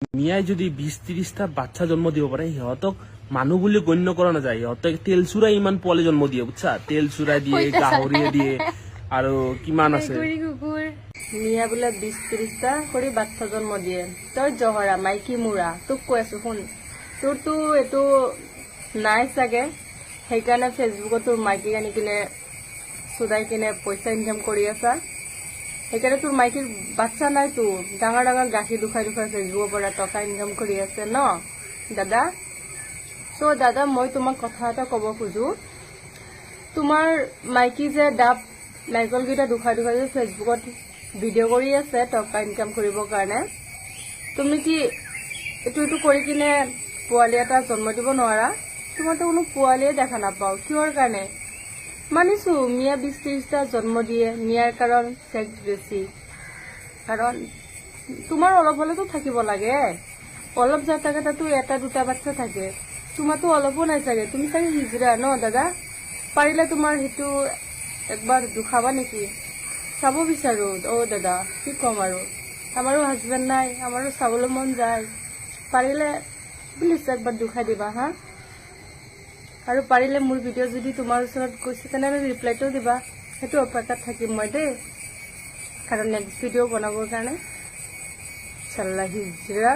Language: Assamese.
মিয়াই যদি 20-30টা বাচ্চা জন্ম দিব পাৰে সিহঁতক মানুহ বুলি গণ্য কৰা নাযায় সিহঁতক তেল চুৰাই ইমান পোৱালি জন্ম দিয়ে বুঝছা তেল চুৰাই দিয়ে গাহৰিয়ে দিয়ে আৰু কিমান আছে মিয়া বোলে 20-30টা কৰি বাচ্চা জন্ম দিয়ে তই জহৰা মাইকী মুৰা তোক কৈ আছো শুন তোৰতো এইটো নাই চাগে সেইকাৰণে ফেচবুকত তোৰ মাইকী আনি কিনে চুদাই কিনে পইচা ইনকাম কৰি আছা সেইকাৰণে তোৰ মাইকীৰ বাচ্চা নাই তো ডাঙৰ ডাঙৰ গাখীৰ দুখাই ফেচবুকৰ পৰা টকা ইনকাম কৰি আছে ন দাদা চ' দাদা মই তোমাক কথা এটা ক'ব খোজো তোমাৰ মাইকী যে ডাব নাৰিকলকেইটা দুখাই যে ফেচবুকত ভিডিঅ' কৰি আছে টকা ইনকাম কৰিবৰ কাৰণে তুমি কি এইটো কৰি কিনে পোৱালি এটা জন্ম দিব নোৱাৰা তোমাৰতো কোনো পোৱালিয়ে দেখা নাপাওঁ কিহৰ কাৰণে মানিছো মিয়া 20-30টা জন্ম দিয়ে মিয়াৰ কাৰণ চেক্স বেছি কাৰণ তোমাৰ অলপ হলেতো থাকিব লাগে অলপ জাতাকেইটাতো এটা দুটা বাচ্চা থাকে তোমাৰতো অলপো নাই চাগে তুমি চাগে হিজৰা ন দাদা পাৰিলে তোমাৰ সেইটো একবাৰ দুখাবা নেকি চাব বিচাৰো দাদা কি কম আৰু আমাৰো হাজবেণ্ড নাই আমাৰো চাবলৈ মন যায় পাৰিলে প্লিজ একবাৰ দুখাই দিবা হা আৰু পাৰিলে মোৰ ভিডিঅ' যদি তোমাৰ ওচৰত গৈছে তেনেহ'লে ৰিপ্লাইটো দিবা সেইটো অপেক্ষাত থাকিম মই দেই কাৰণ নেক্সট ভিডিঅ' বনাবৰ কাৰণে চাল্লা হিজৰা